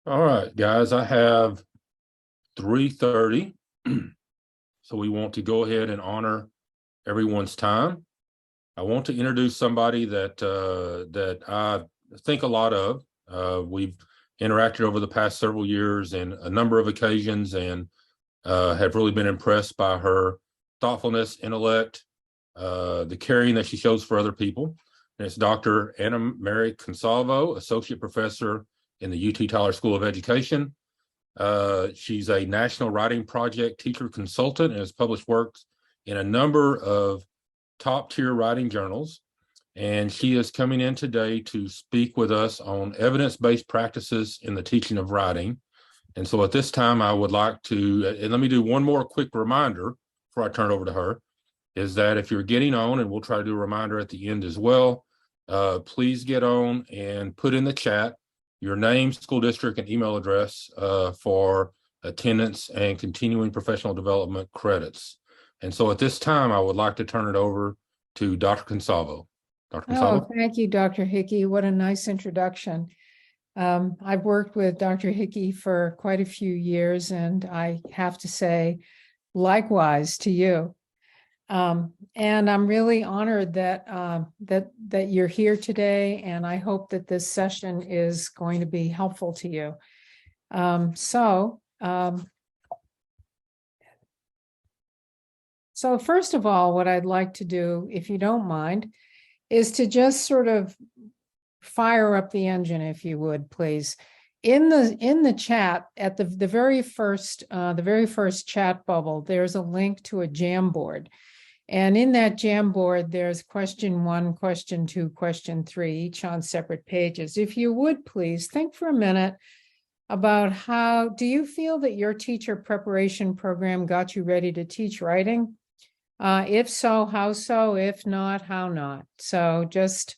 All right, guys, I have 3:30. So we want to go ahead and honor everyone's time. I want to introduce somebody that I think a lot of. We've interacted over the past several years in a number of occasions and have really been impressed by her thoughtfulness, intellect, the caring that she shows for other people. And it's Dr. Annamary Consalvo, Associate Professor in the UT Tyler School of Education. She's a National Writing Project teacher consultant and has published works in a number of top-tier writing journals. And she is coming in today to speak with us on evidence-based practices in the teaching of writing. And so at this time, I would like to, and let me do one more quick reminder before I turn it over to her, is that if you're getting on, and we'll try to do a reminder at the end as well, please get on and put in the chat your name, school district, and email address for attendance and continuing professional development credits. And so at this time, I would like to turn it over to Dr. Consalvo. Dr. Consalvo? Oh, thank you, Dr. Hickey. What a nice introduction. I've worked with Dr. Hickey for quite a few years, and I have to say, likewise to you. And I'm really honored that that you're here today, and I hope that this session is going to be helpful to you. So first of all, what I'd like to do, if you don't mind, is to just sort of fire up the engine, if you would, please. In the chat at the very first chat bubble, there's a link to a Jamboard. And in that Jamboard, there's question 1, question 2, question 3, each on separate pages. If you would please think for a minute about how do you feel that your teacher preparation program got you ready to teach writing? If so, how so? If not, how not? So just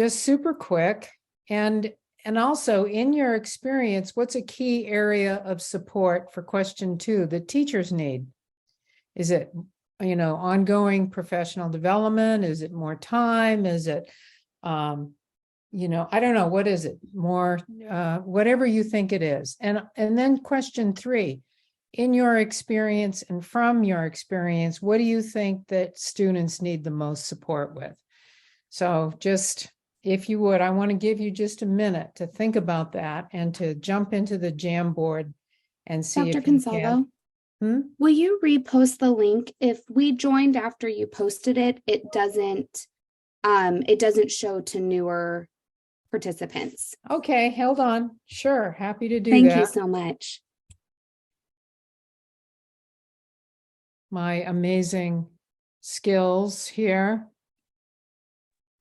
super quick. And also, in your experience, what's a key area of support for question 2 that teachers need? Is it, ongoing professional development? Is it more time? Is it, I don't know, what is it? More, whatever you think it is. And then question 3, in your experience and from your experience, what do you think that students need the most support with? So just, if you would, I want to give you just a minute to think about that and to jump into the Jamboard and see Dr. if you Consalvo, can. Will you repost the link? If we joined after you posted it, it doesn't show to newer participants. Okay, hold on. Sure, happy to do Thank that. you so much. My amazing skills here.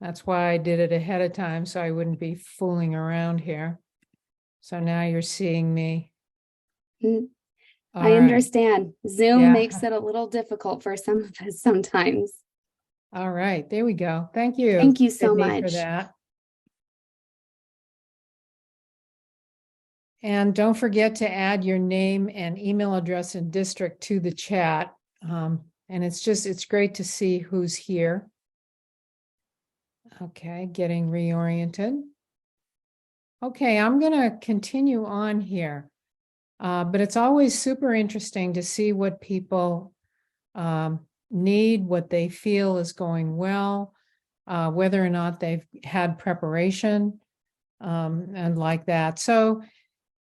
That's why I did it ahead of time, so I wouldn't be fooling around here. So now you're seeing me. I understand. Zoom makes it a little difficult for some of us sometimes. All right, there we go. Thank you. Thank you so Sydney, much for that. And don't forget to add your name and email address and district to the chat. And it's great to see who's here. Okay, getting reoriented. Okay, I'm going to continue on here. But it's always super interesting to see what people need, what they feel is going well, whether or not they've had preparation and like that. So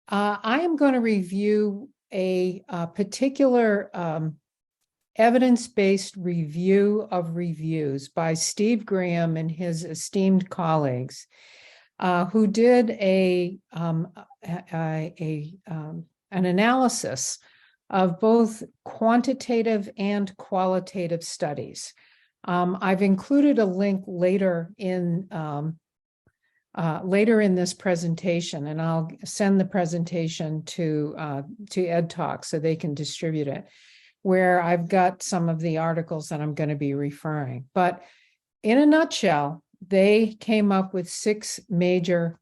I am going to review a particular evidence-based review of reviews by Steve Graham and his esteemed colleagues, who did an analysis of both quantitative and qualitative studies. I've included a link later in this presentation, and I'll send the presentation to EdTalk so they can distribute it, where I've got some of the articles that I'm going to be referring. But in a nutshell, they came up with 6 major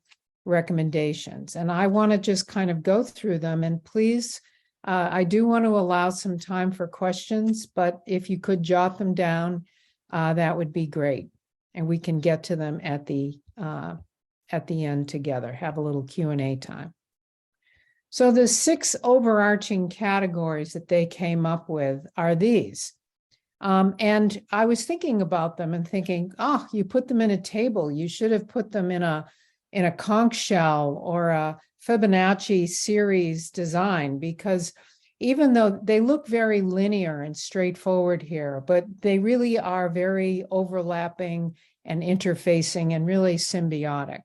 recommendations, and I want to just kind of go through them. And please, I do want to allow some time for questions, but if you could jot them down, that would be great, and we can get to them at the at the end together, have a little Q&A time. So the 6 overarching categories that they came up with are these. And I was thinking about them and thinking, oh, you put them in a table. You should have put them in a conch shell or a Fibonacci series design, because even though they look very linear and straightforward here, but they really are very overlapping and interfacing and really symbiotic.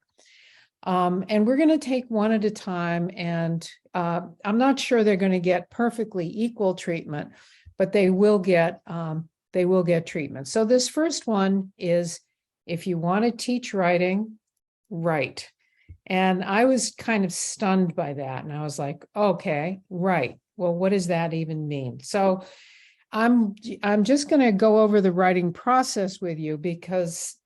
And we're going to take one at a time, and I'm not sure they're going to get perfectly equal treatment, but they will get treatment. So this first one is, if you want to teach writing, write. And I was kind of stunned by that. And I was like, okay, right. Well, what does that even mean? So I'm just going to go over the writing process with you because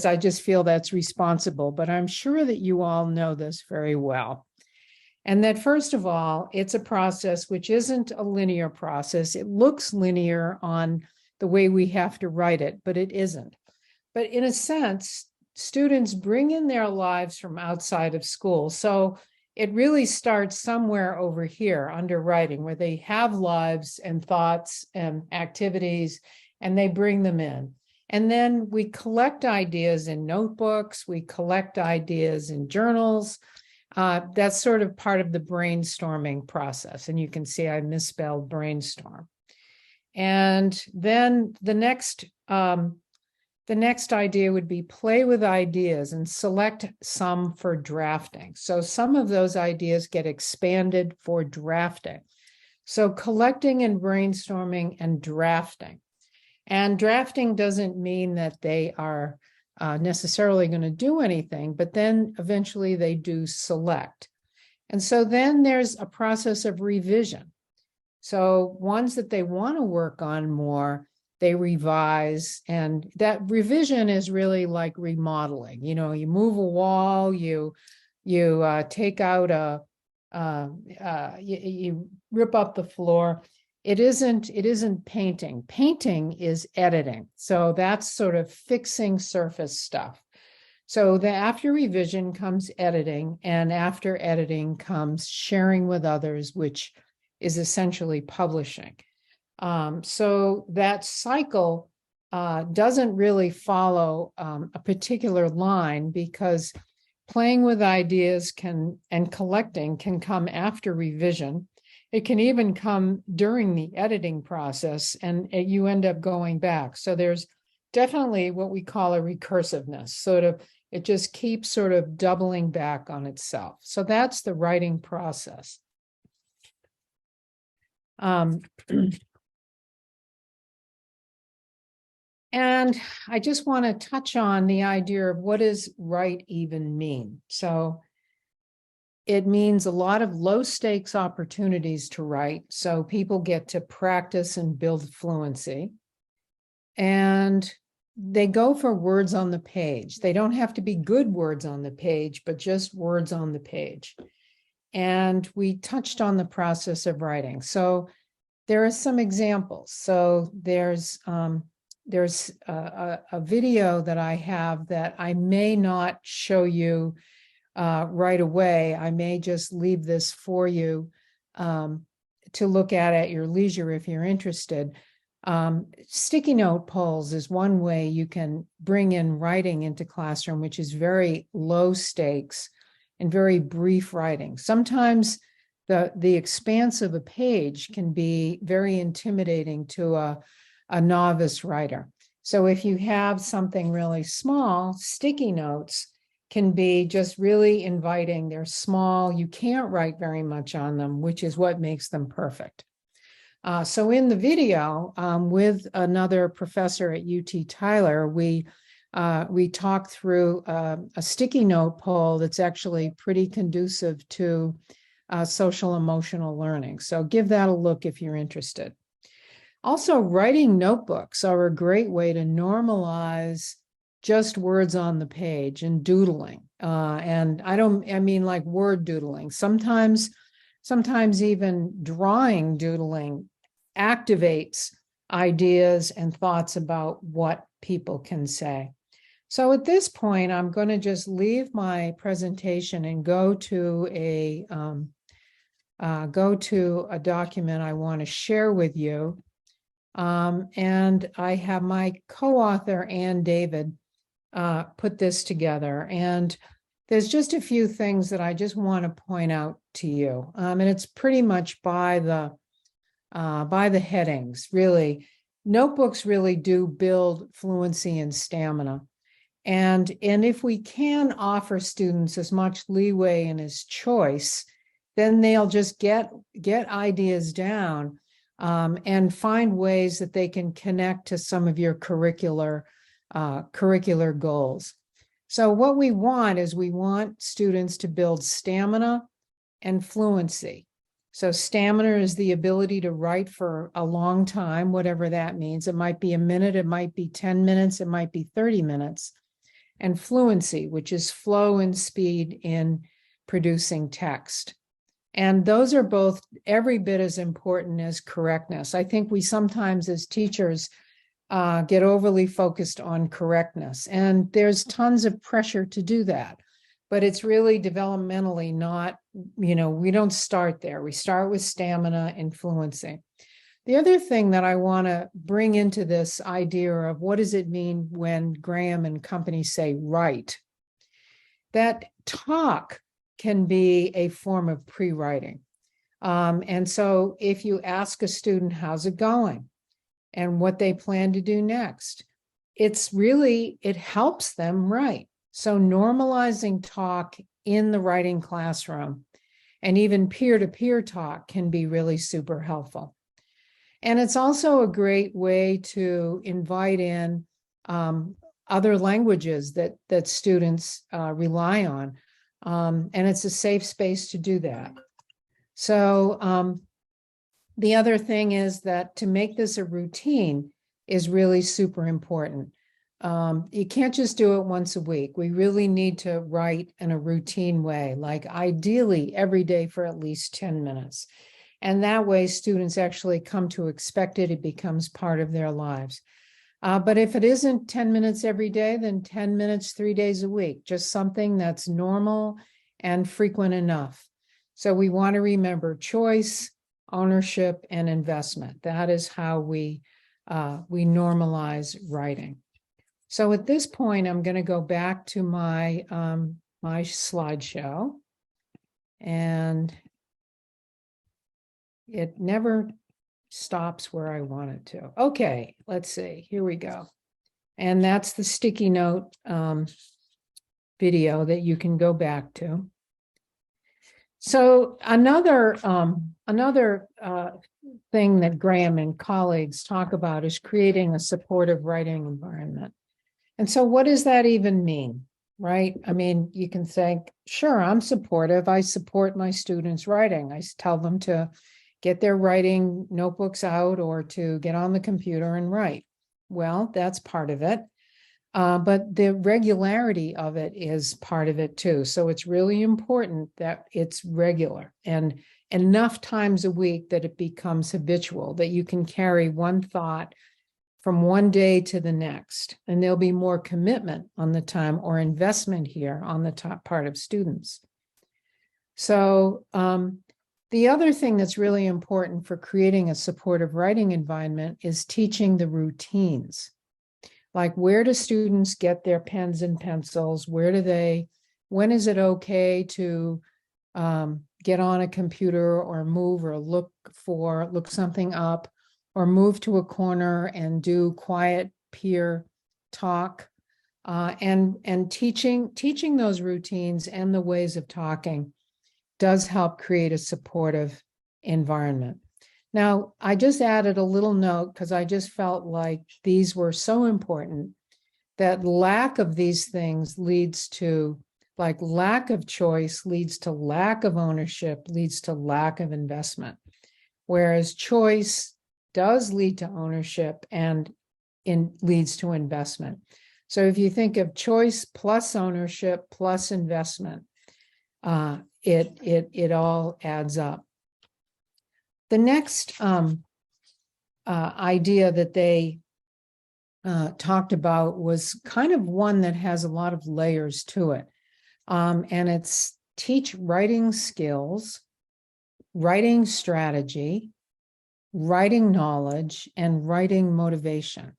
I just feel that's responsible, but I'm sure that you all know this very well. And that first of all, it's a process which isn't a linear process. It looks linear on the way we have to write it, but it isn't. But in a sense, students bring in their lives from outside of school. So it really starts somewhere over here under writing, where they have lives and thoughts and activities, and they bring them in. And then we collect ideas in notebooks, we collect ideas in journals. That's sort of part of the brainstorming process. And you can see I misspelled brainstorm. And then the next idea would be play with ideas and select some for drafting. So some of those ideas get expanded for drafting. So collecting and brainstorming and drafting. And drafting doesn't mean that they are necessarily going to do anything, but then eventually they do select. And so then there's a process of revision. So ones that they want to work on more, they revise, and that revision is really like remodeling. You know, you move a wall, you take out you rip up the floor. It isn't painting. Painting is editing. So that's sort of fixing surface stuff. So after revision comes editing, and after editing comes sharing with others, which is essentially publishing. So that cycle doesn't really follow a particular line, because playing with ideas and collecting can come after revision. It can even come during the editing process, and you end up going back. So there's definitely what we call a recursiveness. Sort of, it just keeps sort of doubling back on itself. So that's the writing process. And I just want to touch on the idea of what does write even mean? So it means a lot of low stakes opportunities to write. So people get to practice and build fluency. And they go for words on the page. They don't have to be good words on the page, but just words on the page. And we touched on the process of writing. So there are some examples. So there's a video that I have that I may not show you right away. I may just leave this for you to look at your leisure if you're interested. Sticky note polls is one way you can bring in writing into classroom, which is very low stakes and very brief writing. Sometimes the expanse of a page can be very intimidating to a novice writer. So if you have something really small, sticky notes can be just really inviting. They're small. You can't write very much on them, which is what makes them perfect. So in the video with another professor at UT Tyler, we talked through a sticky note poll that's actually pretty conducive to social emotional learning. So give that a look if you're interested. Also, writing notebooks are a great way to normalize just words on the page and doodling. And I mean like word doodling. Sometimes even drawing doodling activates ideas and thoughts about what people can say. So at this point, I'm going to just leave my presentation and go to a document I want to share with you. And I have my co-author, Ann David, put this together. And there's just a few things that I just want to point out to you. And it's pretty much by the headings, really. Notebooks really do build fluency and stamina. And if we can offer students as much leeway and as choice, then they'll just get ideas down and find ways that they can connect to some of your curricular goals. So what we want is we want students to build stamina and fluency. So stamina is the ability to write for a long time, whatever that means. It might be a minute, it might be 10 minutes, it might be 30 minutes. And fluency, which is flow and speed in producing text. And those are both every bit as important as correctness. I think we sometimes as teachers get overly focused on correctness, and there's tons of pressure to do that. But it's really developmentally not, we don't start there. We start with stamina and fluency. The other thing that I want to bring into this idea of what does it mean when Graham and company say write, that talk can be a form of pre-writing. And so if you ask a student, how's it going? And what they plan to do next, it helps them write. So normalizing talk in the writing classroom and even peer-to-peer talk can be really super helpful. And it's also a great way to invite in other languages that students rely on. And it's a safe space to do that. So the other thing is that to make this a routine is really super important. You can't just do it once a week. We really need to write in a routine way, like ideally every day for at least 10 minutes. And that way students actually come to expect it. It becomes part of their lives. But if it isn't 10 minutes every day, then 10 minutes 3 days a week, just something that's normal and frequent enough. So we want to remember choice, ownership, and investment. That is how we normalize writing. So at this point, I'm going to go back to my slideshow, and it never stops where I want it to. Okay, let's see. Here we go. And that's the sticky note video that you can go back to. So another thing that Graham and colleagues talk about is creating a supportive writing environment. And so what does that even mean, right? I mean, you can think, sure, I'm supportive. I support my students' writing. I tell them to get their writing notebooks out or to get on the computer and write. Well, that's part of it. But the regularity of it is part of it too. So it's really important that it's regular and enough times a week that it becomes habitual, that you can carry one thought from one day to the next. And there'll be more commitment on the time or investment here on the top part of students. So the other thing that's really important for creating a supportive writing environment is teaching the routines. Like, where do students get their pens and pencils? When is it okay to get on a computer or move or look something up or move to a corner and do quiet peer talk? And teaching those routines and the ways of talking does help create a supportive environment. Now, I just added a little note because I just felt like these were so important that lack of these things leads to, like, lack of choice leads to lack of ownership, leads to lack of investment, whereas choice does lead to ownership and leads to investment. So if you think of choice plus ownership plus investment, it all adds up. The next idea that they talked about was kind of one that has a lot of layers to it. And it's teach writing skills, writing strategy, writing knowledge, and writing motivation.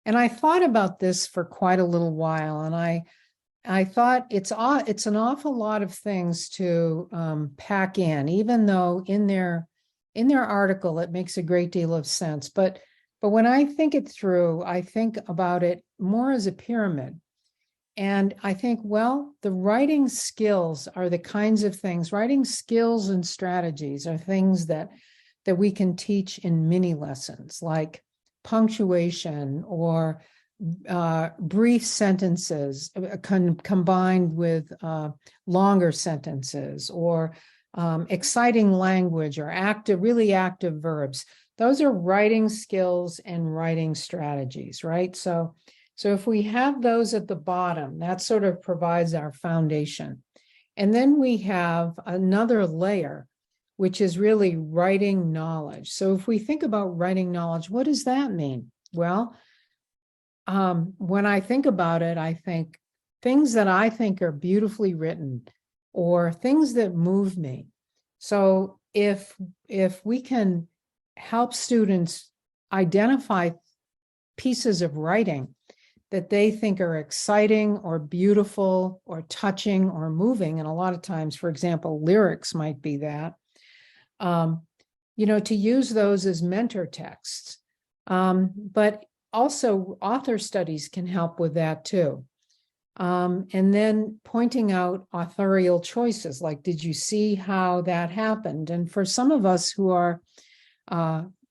And I thought about this for quite a little while, and I thought it's an awful lot of things to pack in, even though in their article it makes a great deal of sense. But when I think it through, I think about it more as a pyramid. And I think, well, the writing skills are the kinds of things, writing skills and strategies are things that we can teach in mini lessons, like punctuation or brief sentences combined with longer sentences, or exciting language, or really active verbs. Those are writing skills and writing strategies, right? So if we have those at the bottom, that sort of provides our foundation. And then we have another layer, which is really writing knowledge. So if we think about writing knowledge, what does that mean? Well, when I think about it, I think things that I think are beautifully written or things that move me. So if we can help students identify pieces of writing that they think are exciting or beautiful or touching or moving, and a lot of times, for example, lyrics might be that, to use those as mentor texts. But also author studies can help with that too. And then pointing out authorial choices, like, did you see how that happened? And for some of us who are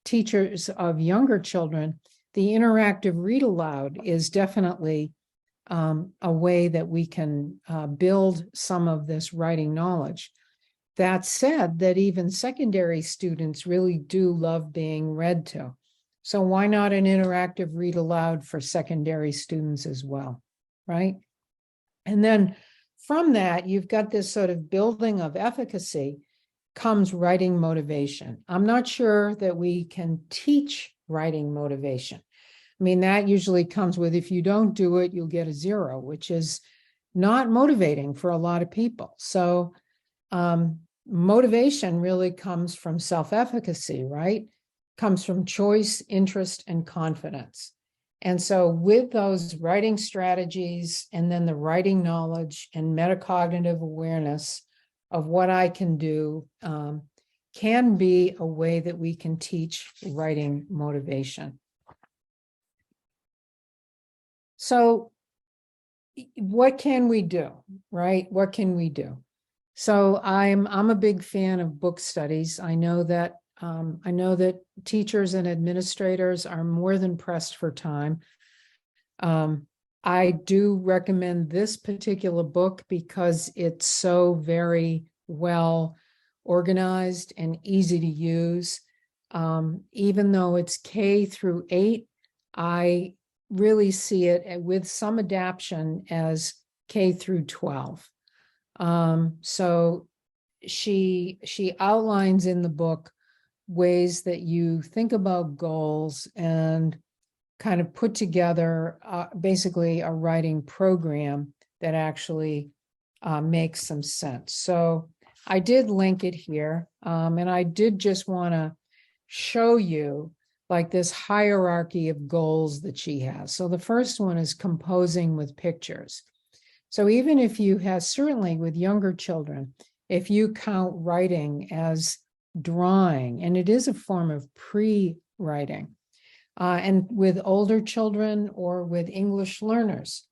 teachers of younger children, the interactive read aloud is definitely a way that we can build some of this writing knowledge. That said, that even secondary students really do love being read to. So why not an interactive read aloud for secondary students as well, right? And then from that, you've got this sort of building of efficacy comes writing motivation. I'm not sure that we can teach writing motivation. I mean, that usually comes with, if you don't do it, you'll get a 0, which is not motivating for a lot of people. So motivation really comes from self-efficacy, right? Comes from choice, interest, and confidence. And so with those writing strategies and then the writing knowledge and metacognitive awareness of what I can do can be a way that we can teach writing motivation. So what can we do, right? What can we do? So I'm a big fan of book studies. I know that teachers and administrators are more than pressed for time. I do recommend this particular book because it's so very well organized and easy to use. Even though it's K through 8, I really see it with some adaptation as K through 12. So she outlines in the book ways that you think about goals and kind of put together basically a writing program that actually makes some sense. So I did link it here, and I did just want to show you like this hierarchy of goals that she has. So the first one is composing with pictures. So even if you have, certainly with younger children, if you count writing as drawing, and it is a form of pre-writing, and with older children or with English learners,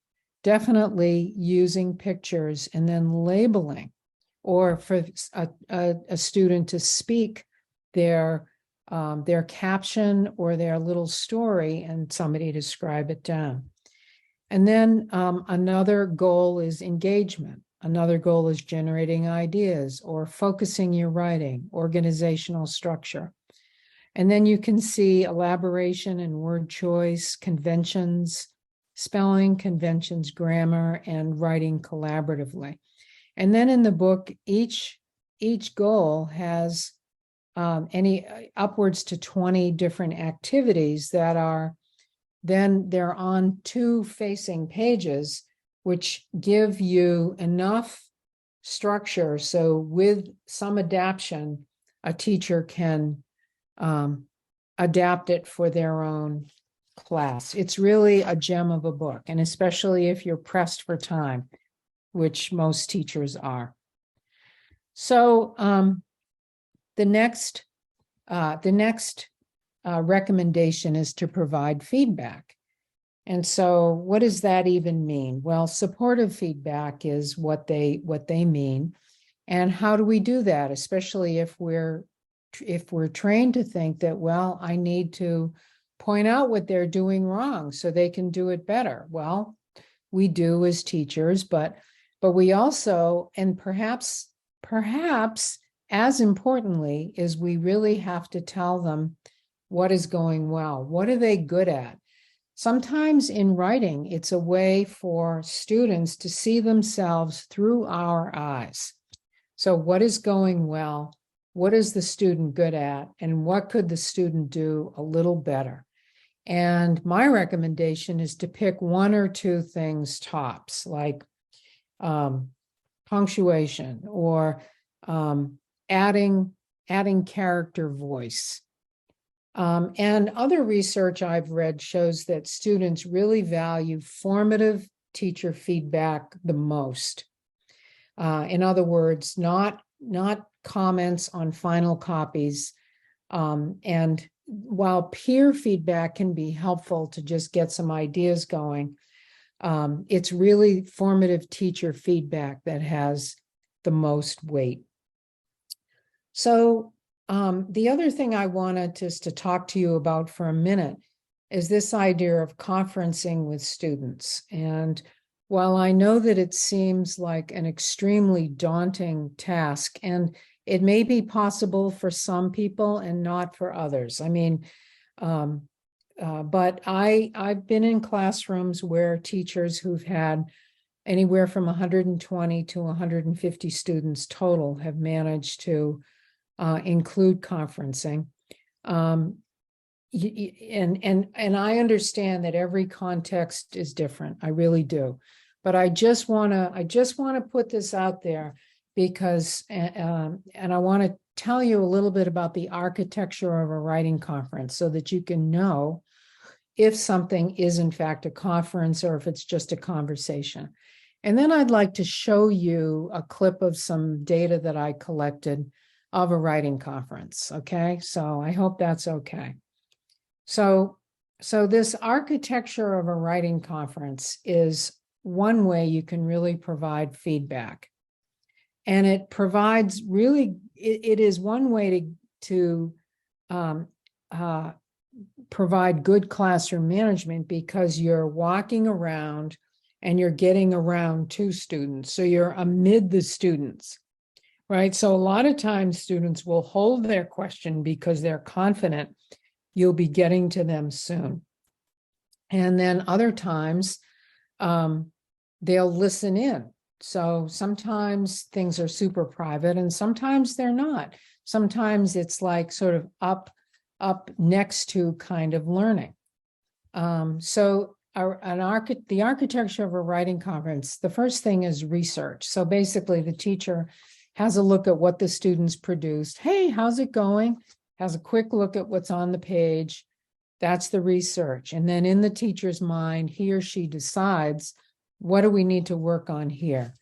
definitely using pictures and then labeling, or for a student to speak their caption or their little story and somebody to scribe it down. And then another goal is engagement. Another goal is generating ideas or focusing your writing, organizational structure. And then you can see elaboration and word choice, conventions, spelling conventions, grammar, and writing collaboratively. And then in the book, each goal has upwards to 20 different activities that are then they're on 2 facing pages, which give you enough structure. So with some adaptation, a teacher can adapt it for their own class. It's really a gem of a book, and especially if you're pressed for time, which most teachers are. So the next recommendation is to provide feedback. And so what does that even mean? Well, supportive feedback is what they mean. And how do we do that? Especially if we're trained to think that, well, I need to point out what they're doing wrong so they can do it better. Well, we do as teachers, but we also, and perhaps as importantly, is we really have to tell them what is going well. What are they good at? Sometimes in writing, it's a way for students to see themselves through our eyes. So what is going well? What is the student good at? And what could the student do a little better? And my recommendation is to pick 1 or 2 things tops, like punctuation or adding character voice. And other research I've read shows that students really value formative teacher feedback the most. In other words, not comments on final copies. And while peer feedback can be helpful to just get some ideas going, it's really formative teacher feedback that has the most weight. So the other thing I wanted just to talk to you about for a minute is this idea of conferencing with students. And while I know that it seems like an extremely daunting task, and it may be possible for some people and not for others. I mean, but I've been in classrooms where teachers who've had anywhere from 120 to 150 students total have managed to include conferencing. And I understand that every context is different. I really do. But I just want to put this out there because, and I want to tell you a little bit about the architecture of a writing conference so that you can know if something is in fact a conference or if it's just a conversation. And then I'd like to show you a clip of some data that I collected of a writing conference. Okay, so I hope that's okay. So this architecture of a writing conference is one way you can really provide feedback. And it provides really, it is one way to provide good classroom management because you're walking around and you're getting around to students. So you're amid the students, right? So a lot of times students will hold their question because they're confident you'll be getting to them soon. And then other times they'll listen in. So sometimes things are super private and sometimes they're not. Sometimes it's like sort of up next to kind of learning. So the architecture of a writing conference, the first thing is research. So basically the teacher has a look at what the students produced. Hey, how's it going? Has a quick look at what's on the page. That's the research. And then in the teacher's mind, he or she decides, what do we need to work on here?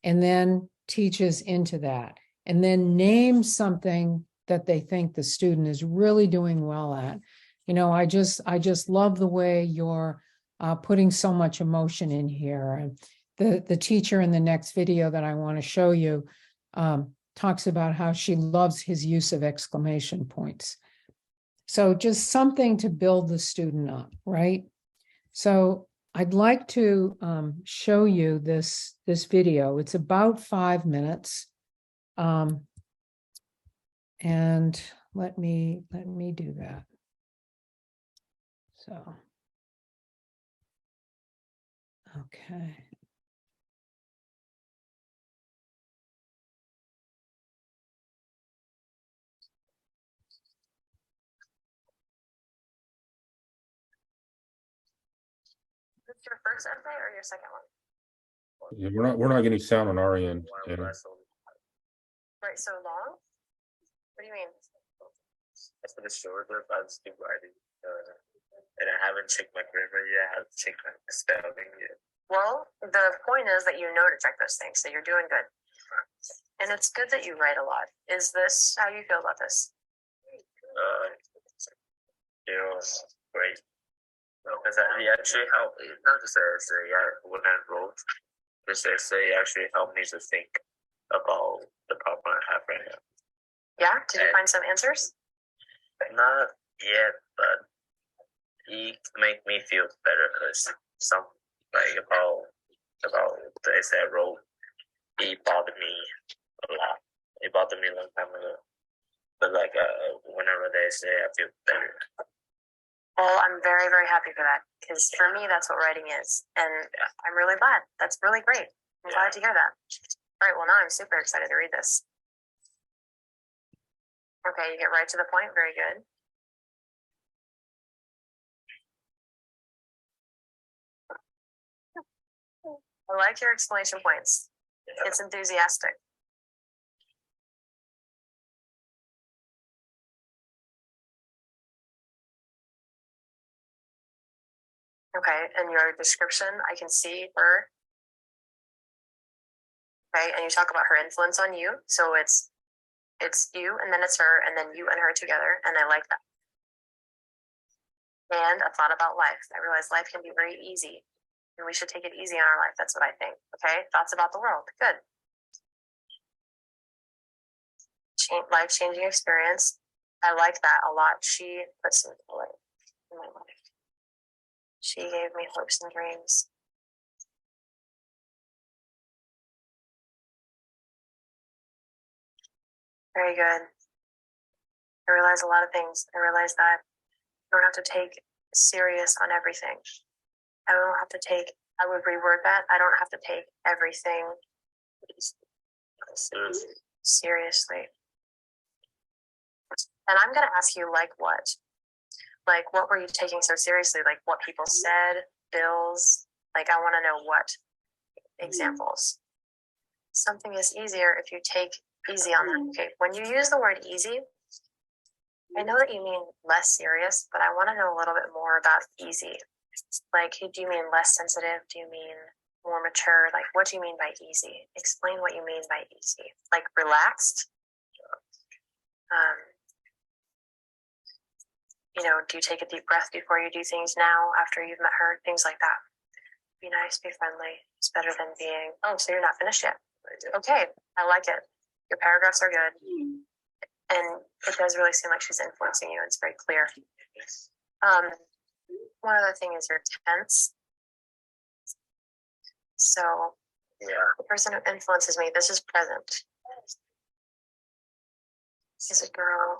And then teaches into that. And then names something that they think the student is really doing well at. You know, I just love the way you're putting so much emotion in here. The teacher in the next video that I want to show you talks about how she loves his use of exclamation points. So just something to build the student up, right? So I'd like to show you this video. It's about 5 minutes. And let me do that. So, okay. Your first essay or your second one? Yeah, we're not getting sound on our end. Yeah. Right, so long? What do you mean? That's for the shorter, but I'm still writing. And I haven't checked my grammar yet. I haven't checked my spelling yet. Well, the point is that you know to check those things, so you're doing good. And it's good that you write a lot. Is this how you feel about this? Feels great. Because he actually helped, not just an essay, when I wrote this essay, actually helped me to think about the problem I have right now. Yeah? Did you find some answers? Not yet, but he make me feel better because some like about the essay I wrote, it bothered me a lot. It bothered me a long time ago. But like when I wrote the essay, I feel better. Well, I'm very, very happy for that because for me, that's what writing is. And I'm really glad. That's really great. I'm glad to hear that. All right, well, now I'm super excited to read this. Okay, you get right to the point. Very good. I like your exclamation points. It's enthusiastic. Okay, and your description, I can see her. Okay, and you talk about her influence on you. So it's you, and then it's her, and then you and her together, and I like that. And a thought about life. I realize life can be very easy, and we should take it easy on our life. That's what I think. Okay, thoughts about the world. Good. Life-changing experience. I like that a lot. She put some color in my life. She gave me hopes and dreams. Very good. I realize a lot of things. I realize that I don't have to take serious on everything. I would reword that. I don't have to take everything seriously. And I'm going to ask you, like what? Like, what were you taking so seriously? Like, what people said, bills? Like, I want to know what examples. Something is easier if you take easy on that. Okay, when you use the word easy, I know that you mean less serious, but I want to know a little bit more about easy. Like, do you mean less sensitive? Do you mean more mature? Like, what do you mean by easy? Explain what you mean by easy. Like, relaxed? Do you take a deep breath before you do things now after you've met her? Things like that. Be nice, be friendly. It's better than being, oh, so you're not finished yet. Okay, I like it. Your paragraphs are good. And it does really seem like she's influencing you. It's very clear. One other thing is your tense. So the person who influences me, this is present. Is a girl.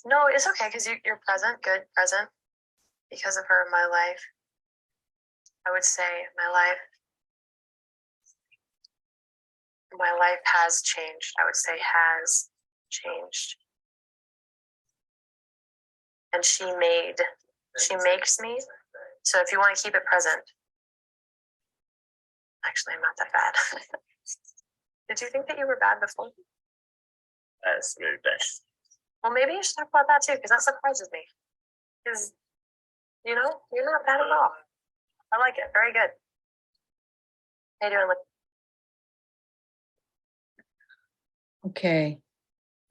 No, it's okay because you're present, good, present. Because of her, my life, I would say my life has changed. I would say has changed. And she makes me. So if you want to keep it present, actually, I'm not that bad. Did you think that you were bad before? That's really bad. Well, maybe you should talk about that too, because that surprises me. Because, you're not bad at all. I like it. Very good. How you doing? Okay.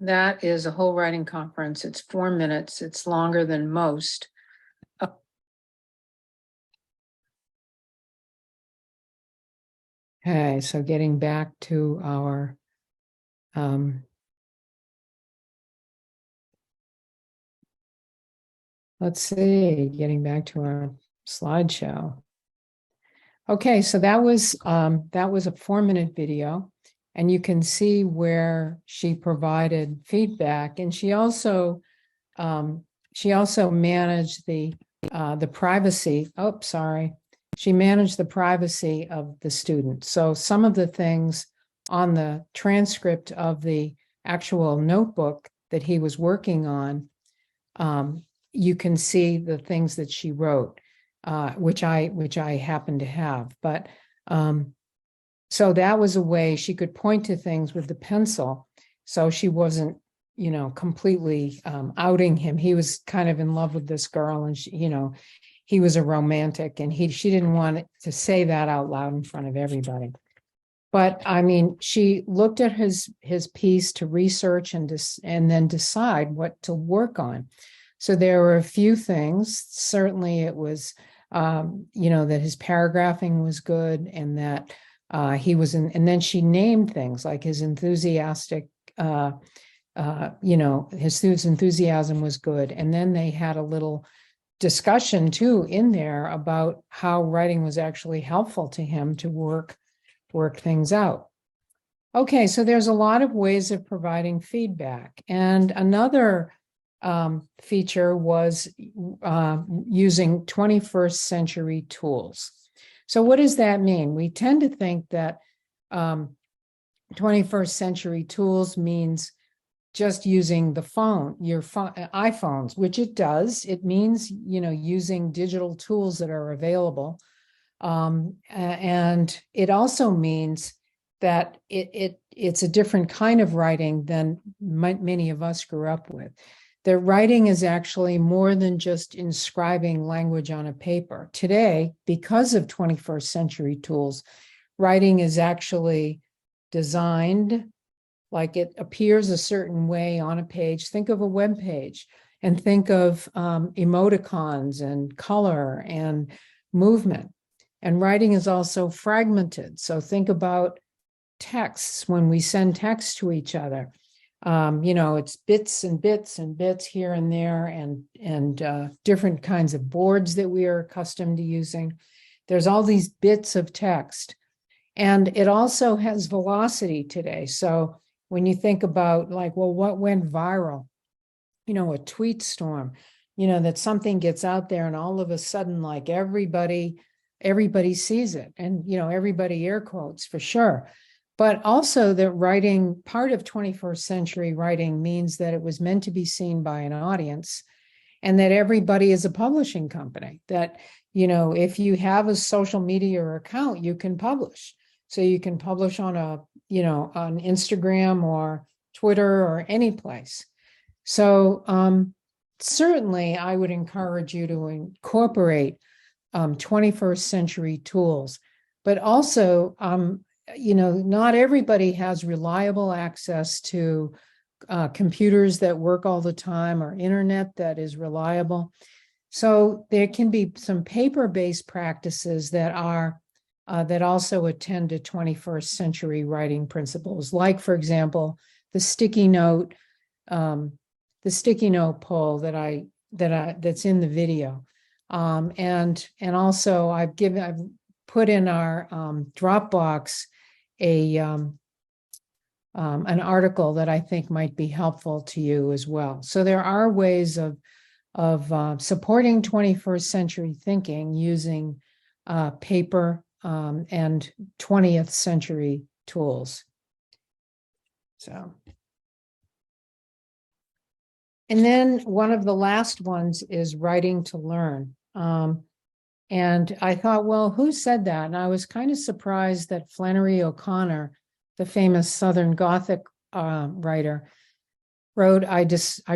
That is a whole writing conference. It's 4 minutes. It's longer than most. Okay, so getting back to our let's see, getting back to our slideshow. Okay, so that was a 4-minute video, and you can see where she provided feedback, and she also managed the privacy. Oh, sorry. She managed the privacy of the student. So some of the things on the transcript of the actual notebook that he was working on, you can see the things that she wrote. which I happen to have. But so that was a way she could point to things with the pencil. So she wasn't, completely outing him. He was kind of in love with this girl, and he was a romantic, and she didn't want to say that out loud in front of everybody. But I mean, she looked at his piece to research and then decide what to work on. So there were a few things. Certainly it was, that his paragraphing was good, and that he was in, and then she named things like his enthusiastic, his enthusiasm was good. And then they had a little discussion too in there about how writing was actually helpful to him to work things out. Okay, so there's a lot of ways of providing feedback. And another feature was using 21st century tools. So what does that mean? We tend to think that 21st century tools means just using the phone, your iPhones, which it does. It means, using digital tools that are available. And it also means that it's a different kind of writing than many of us grew up with. That writing is actually more than just inscribing language on a paper. Today, because of 21st century tools, writing is actually designed like it appears a certain way on a page. Think of a web page, and think of emoticons and color and movement. And writing is also fragmented. So think about texts. When we send text to each other, it's bits and bits and bits here and there, and different kinds of boards that we are accustomed to using. There's all these bits of text, and it also has velocity today. So when you think about what went viral, a tweet storm, that something gets out there and all of a sudden, like everybody sees it, and, everybody air quotes for sure. But also that writing, part of 21st century writing means that it was meant to be seen by an audience, and that everybody is a publishing company, that, if you have a social media account, you can publish. So you can publish on on Instagram or Twitter or any place. So certainly I would encourage you to incorporate 21st century tools, but also, not everybody has reliable access to computers that work all the time or internet that is reliable. So there can be some paper-based practices that are that also attend to 21st century writing principles, like, for example, the sticky note poll that's in the video, and also I've put in our Dropbox an article that I think might be helpful to you as well. So there are ways of supporting 21st century thinking using paper and 20th century tools. So, and then one of the last ones is writing to learn. And I thought, well, who said that? And I was kind of surprised that Flannery O'Connor, the famous Southern Gothic writer, wrote, I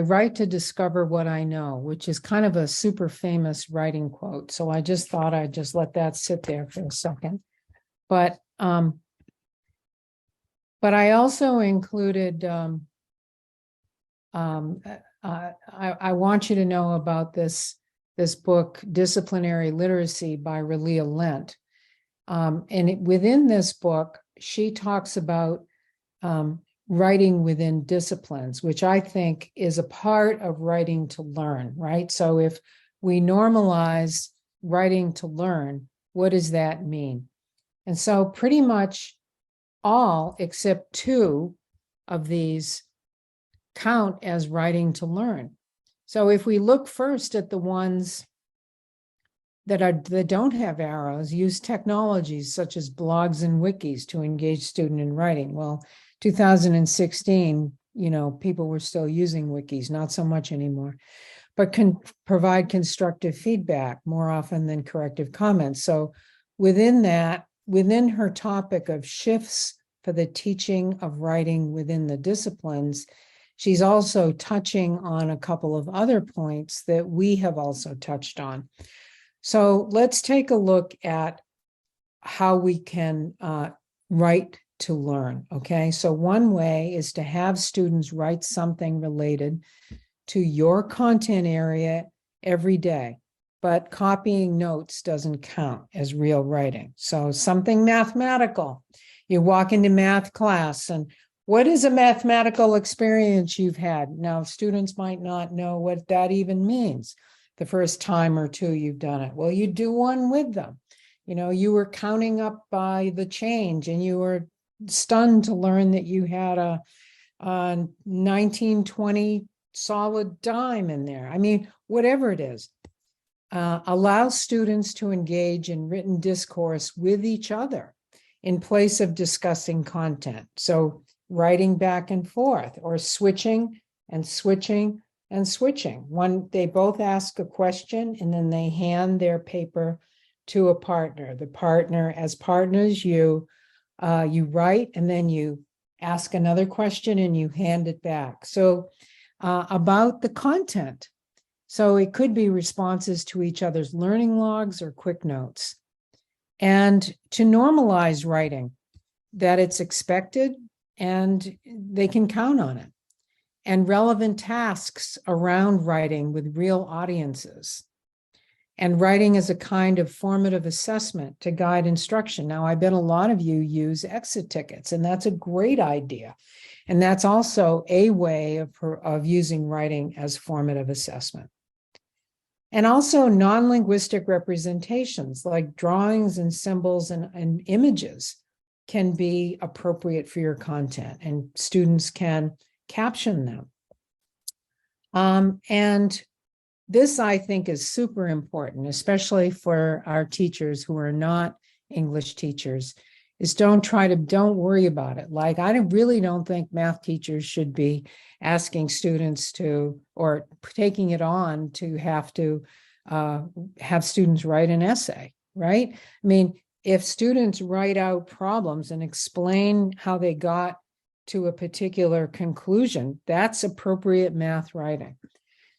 write to discover what I know, which is kind of a super famous writing quote. So I just thought I'd just let that sit there for a second. But I also included, I want you to know about this book, Disciplinary Literacy by Relia Lent. And within this book, she talks about writing within disciplines, which I think is a part of writing to learn, right? So if we normalize writing to learn, what does that mean? And so pretty much all except 2 of these count as writing to learn. So if we look first at the ones that don't have arrows, use technologies such as blogs and wikis to engage student in writing. Well, 2016, people were still using wikis, not so much anymore. but can provide constructive feedback more often than corrective comments. So within that, within her topic of shifts for the teaching of writing within the disciplines, she's also touching on a couple of other points that we have also touched on. So let's take a look at how we can write to learn, okay? So one way is to have students write something related to your content area every day, but copying notes doesn't count as real writing. So something mathematical. You walk into math class, and what is a mathematical experience you've had? Now, students might not know what that even means the first time or two you've done it. Well, you do one with them. You know, you were counting up by the change, and you were stunned to learn that you had a 1920 solid dime in there. I mean, whatever it is, allow students to engage in written discourse with each other in place of discussing content. So writing back and forth, or switching and switching and switching. One, they both ask a question, and then they hand their paper to a partner. The partner, as partners, you write, and then you ask another question and you hand it back. So about the content. So it could be responses to each other's learning logs or quick notes. And to normalize writing, that it's expected and they can count on it. And relevant tasks around writing with real audiences. And writing as a kind of formative assessment to guide instruction. Now, I bet a lot of you use exit tickets, and that's a great idea. And that's also a way of using writing as formative assessment. And also non-linguistic representations like drawings and symbols and images can be appropriate for your content, and students can caption them. And this, I think, is super important, especially for our teachers who are not English teachers, is don't worry about it. Like, I really don't think math teachers should be asking students to, or taking it on to have students write an essay, right? I mean, if students write out problems and explain how they got to a particular conclusion, that's appropriate math writing.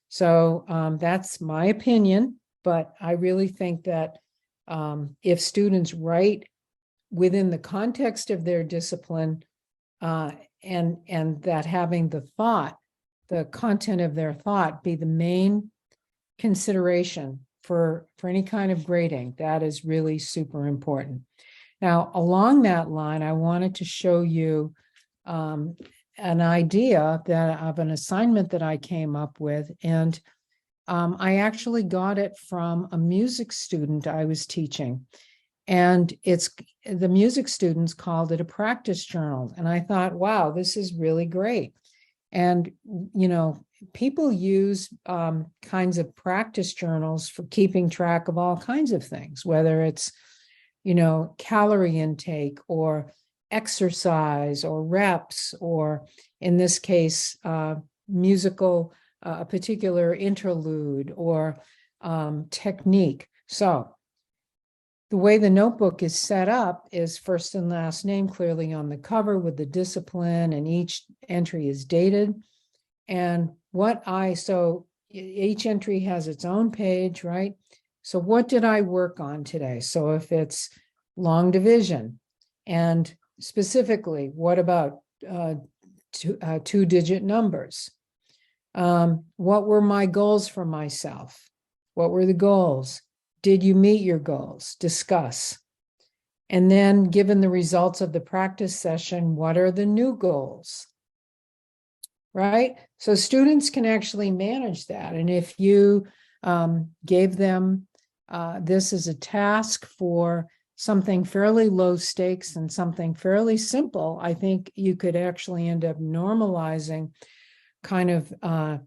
So that's my opinion, but I really think that if students write within the context of their discipline, and that having the content of their thought be the main consideration for any kind of grading, that is really super important. Now, along that line, I wanted to show you an idea of an assignment that I came up with. And I actually got it from a music student I was teaching. And the music students called it a practice journal. And I thought, wow, this is really great. And, you know, people use kinds of practice journals for keeping track of all kinds of things, whether it's, you know, calorie intake or exercise or reps, or in this case, musical, a particular interlude or technique. So the way the notebook is set up is first and last name clearly on the cover with the discipline, and each entry is dated. And so each entry has its own page, right? So what did I work on today? So if it's long division, and specifically, what about two-digit numbers? What were my goals for myself? What were the goals? Did you meet your goals? Discuss. And then, given the results of the practice session, what are the new goals? Right? So students can actually manage that. And if you gave them this as a task for something fairly low stakes and something fairly simple, I think you could actually end up normalizing kind of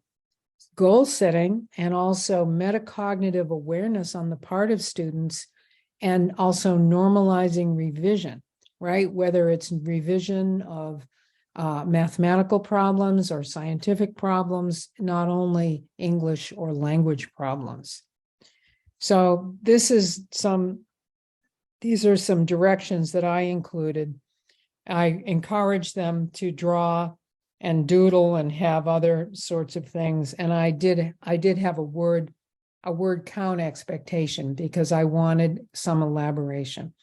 goal setting and also metacognitive awareness on the part of students, and also normalizing revision, right? Whether it's revision of mathematical problems or scientific problems, not only English or language problems. So these are some directions that I included. I encourage them to draw and doodle and have other sorts of things. And I did have a word count expectation because I wanted some elaboration.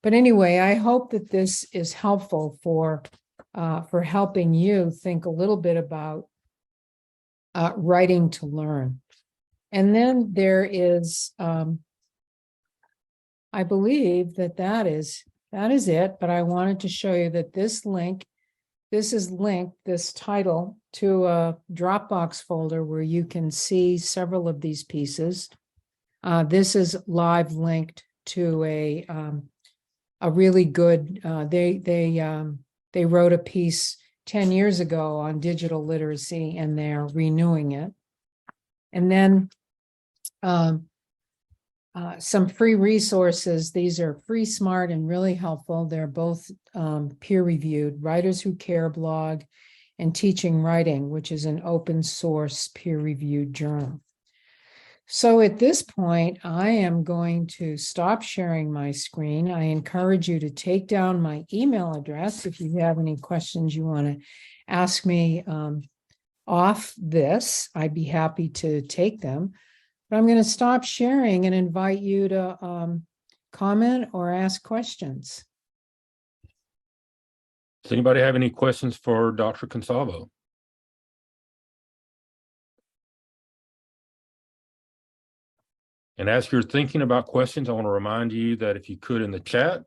But anyway, I hope that this is helpful for helping you think a little bit about writing to learn. And then there is, I believe that is it, but I wanted to show you that this is linked, this title, to a Dropbox folder where you can see several of these pieces. This is live linked to a really good, they wrote a piece 10 years ago on digital literacy and they're renewing it. And then some free resources. These are free, smart, and really helpful. They're both peer-reviewed. Writers Who Care blog and Teaching Writing, which is an open source peer-reviewed journal. So at this point, I am going to stop sharing my screen. I encourage you to take down my email address if you have any questions you want to ask me off this. I'd be happy to take them. But I'm going to stop sharing and invite you to comment or ask questions. Does anybody have any questions for Dr. Consalvo? And as you're thinking about questions, I want to remind you that if you could in the chat,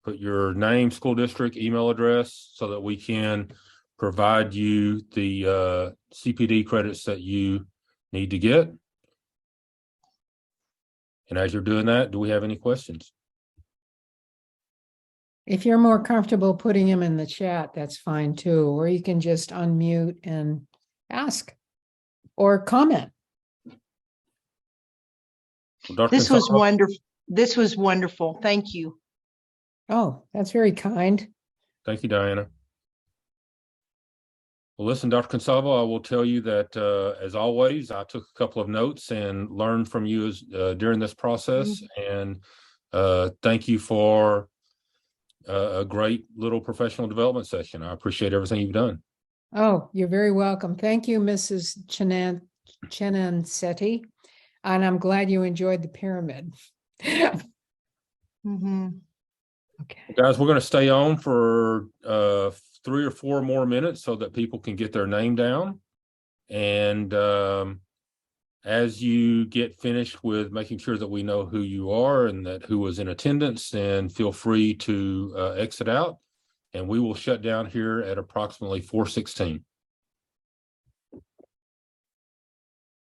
put your name, school district, email address so that we can provide you the CPD credits that you need to get. And as you're doing that, do we have any questions? If you're more comfortable putting them in the chat, that's fine too. Or you can just unmute and ask or comment. Well, This was Consalvo, wonderful. This was wonderful. Thank you. Oh, that's very kind. thank you, Diana. Well, listen, Dr. Consalvo, I will tell you that, as always, I took a couple of notes and learned from you during this process. And thank you for a great little professional development session. I appreciate everything you've done. Oh, you're very welcome. Thank you, Mrs. Chenancetti. And I'm glad you enjoyed the pyramid. Mm-hmm. Okay. Guys, we're going to stay on for 3 or 4 more minutes so that people can get their name down. And as you get finished with making sure that we know who you are and that who was in attendance, then feel free to exit out. And we will shut down here at approximately 4:16.